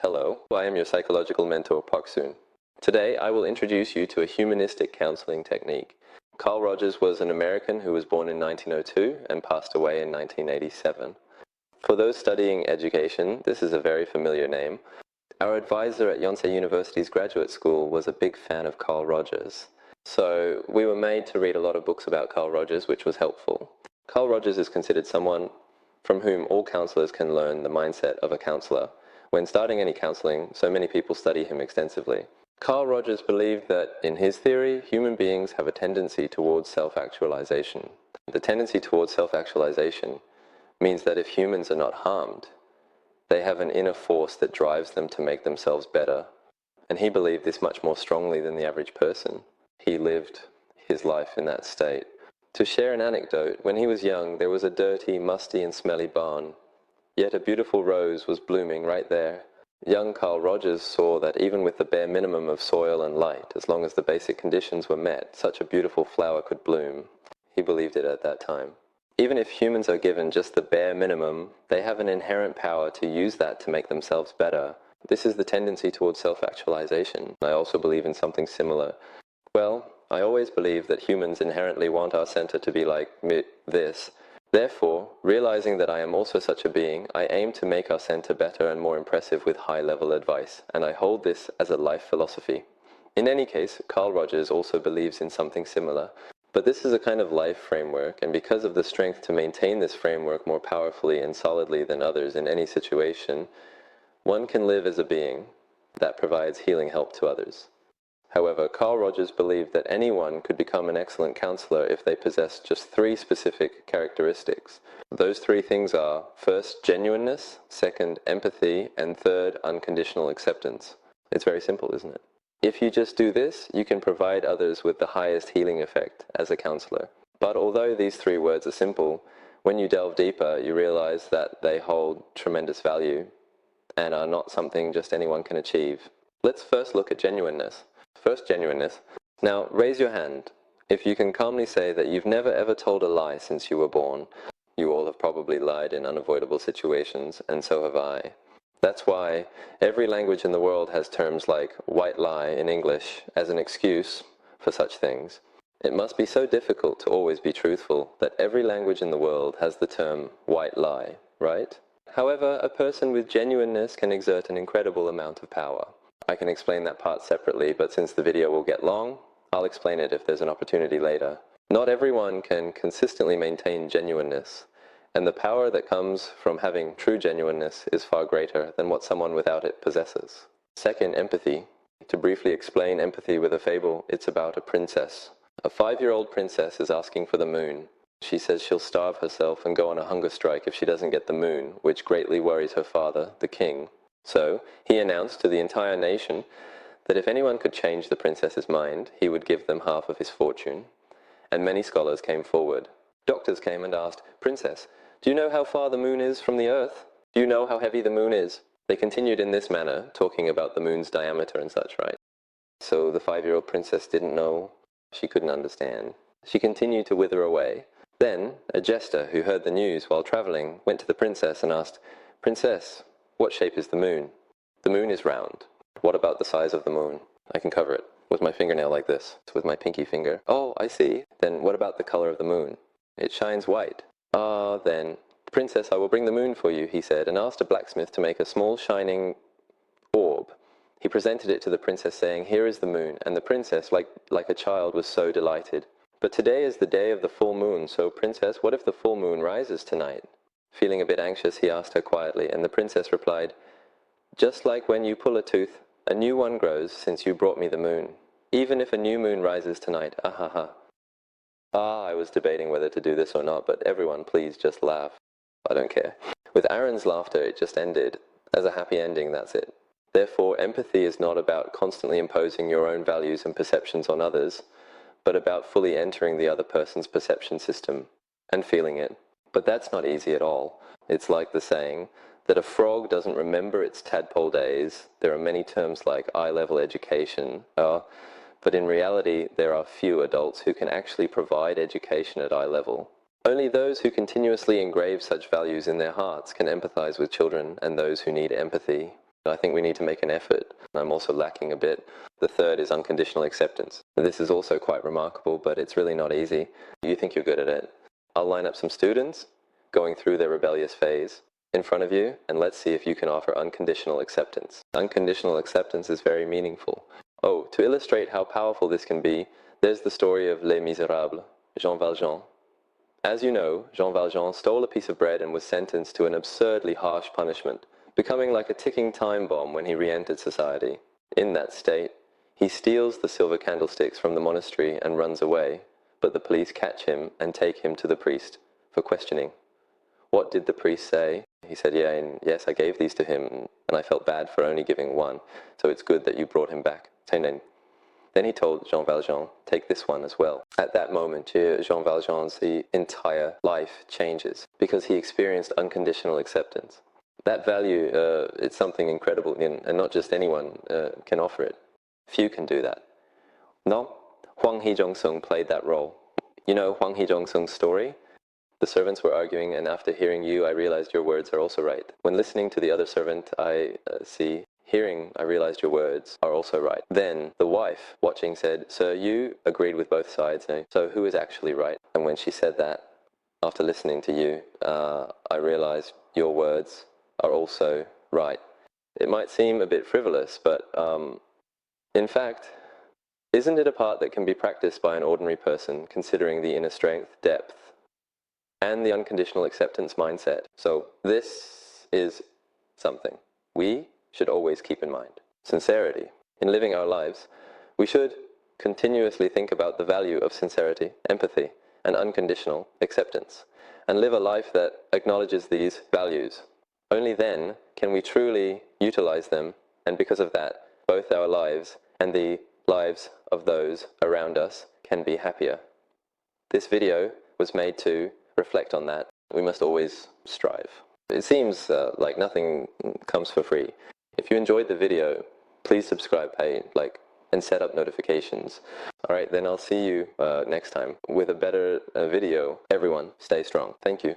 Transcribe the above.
Hello, I am your psychological mentor, Park Seni. Today, I will introduce you to a humanistic counseling technique. Carl Rogers was an American who was born in 1902 and passed away in 1987. For those studying education, this is a very familiar name. Our advisor at Yonsei University's graduate school was a big fan of Carl Rogers. So we were made to read a lot of books about Carl Rogers, which was helpful. Carl Rogers is considered someone from whom all counselors can learn the mindset of a counselor. When starting any counseling, so many people study him extensively. Carl Rogers believed that, in his theory, human beings have a tendency towards self-actualization. The tendency towards self-actualization means that if humans are not harmed, they have an inner force that drives them to make themselves better. And he believed this much more strongly than the average person. He lived his life in that state. To share an anecdote, when he was young, there was a dirty, musty and smelly barn. Yet a beautiful rose was blooming right there. Young Carl Rogers saw that even with the bare minimum of soil and light, as long as the basic conditions were met, such a beautiful flower could bloom. He believed it at that time. Even if humans are given just the bare minimum, they have an inherent power to use that to make themselves better. This is the tendency towards self-actualization. I also believe in something similar. Well, I always believe that humans inherently want our center to be like this. Therefore, realizing that I am also such a being, I aim to make our center better and more impressive with high-level advice, and I hold this as a life philosophy. In any case, Carl Rogers also believes in something similar. But this is a kind of life framework, and because of the strength to maintain this framework more powerfully and solidly than others in any situation, one can live as a being that provides healing help to others. However, Carl Rogers believed that anyone could become an excellent counselor if they possessed just 3 specific characteristics. Those 3 things are, first, genuineness, second, empathy, and third, unconditional acceptance. It's very simple, isn't it? If you just do this, you can provide others with the highest healing effect as a counselor. But although these 3 words are simple, when you delve deeper, you realize that they hold tremendous value and are not something just anyone can achieve. Let's first look at genuineness. First, genuineness. Now, raise your hand if you can calmly say that you've never ever told a lie since you were born. You all have probably lied in unavoidable situations, and so have I. That's why every language in the world has terms like white lie in English as an excuse for such things. It must be so difficult to always be truthful that every language in the world has the term white lie, right? However, a person with genuineness can exert an incredible amount of power. I can explain that part separately, but since the video will get long, I'll explain it if there's an opportunity later. Not everyone can consistently maintain genuineness, and the power that comes from having true genuineness is far greater than what someone without it possesses. Second, empathy. To briefly explain empathy with a fable, it's about a princess. A 5-year-old princess is asking for the moon. She says she'll starve herself and go on a hunger strike if she doesn't get the moon, which greatly worries her father, the king. So, he announced to the entire nation that if anyone could change the princess's mind, he would give them half of his fortune. And many scholars came forward. Doctors came and asked, "Princess, do you know how far the moon is from the earth? Do you know how heavy the moon is?" They continued in this manner, talking about the moon's diameter and such, right? So the 5-year-old princess didn't know. She couldn't understand. She continued to wither away. Then, a jester who heard the news while traveling went to the princess and asked, "Princess, what shape is the moon?" "The moon is round." "What about the size of the moon?" "I can cover it with my fingernail like this, with my pinky finger." "Oh, I see. Then what about the color of the moon?" "It shines white." "Ah, then." "Princess, I will bring the moon for you," he said, and asked a blacksmith to make a small shining orb. He presented it to the princess, saying, "Here is the moon," and the princess, like a child, was so delighted. "But today is the day of the full moon, so, Princess, what if the full moon rises tonight?" Feeling a bit anxious, he asked her quietly, and the princess replied, "Just like when you pull a tooth, a new one grows since you brought me the moon. Even if a new moon rises tonight, ah ha ha." I was debating whether to do this or not, but everyone please just laugh. I don't care. With Aaron's laughter, it just ended. As a happy ending, that's it. Therefore, empathy is not about constantly imposing your own values and perceptions on others, but about fully entering the other person's perception system and feeling it. But that's not easy at all. It's like the saying that a frog doesn't remember its tadpole days. There are many terms like eye-level education, but in reality, there are few adults who can actually provide education at eye level. Only those who continuously engrave such values in their hearts can empathize with children and those who need empathy. I think we need to make an effort. I'm also lacking a bit. The third is unconditional acceptance. This is also quite remarkable, but it's really not easy. You think you're good at it. I'll line up some students going through their rebellious phase in front of you, and let's see if you can offer unconditional acceptance. Unconditional acceptance is very meaningful. Oh, to illustrate how powerful this can be, there's the story of Les Miserables, Jean Valjean. As you know, Jean Valjean stole a piece of bread and was sentenced to an absurdly harsh punishment, becoming like a ticking time bomb when he re-entered society. In that state, he steals the silver candlesticks from the monastery and runs away, but the police catch him and take him to the priest for questioning. What did the priest say? He said, yes, I gave these to him, and I felt bad for only giving one, so it's good that you brought him back. Then he told Jean Valjean, take this one as well. At that moment, Jean Valjean's entire life changes because he experienced unconditional acceptance. That value, it's something incredible, and not just anyone can offer it. Few can do that. No, Huang Hejong-sung played that role. You know Huang Hejong-sung's story? The servants were arguing, and after hearing you, I realized your words are also right. When listening to the other servant, I I realized your words are also right. Then the wife, watching, said, Sir, you agreed with both sides, so who is actually right? And when she said that, after listening to you, I realized your words are also right. It might seem a bit frivolous, but in fact, isn't it a part that can be practiced by an ordinary person, considering the inner strength, depth, and the unconditional acceptance mindset? So this is something we should always keep in mind. Sincerity. In living our lives, we should continuously think about the value of sincerity, empathy, and unconditional acceptance, and live a life that acknowledges these values. Only then can we truly utilize them, and because of that, both our lives and the lives of those around us can be happier. This video was made to reflect on that. We must always strive. It seems like nothing comes for free. If you enjoyed the video, please subscribe, and set up notifications. All right, then I'll see you next time with a better video. Everyone, stay strong. Thank you.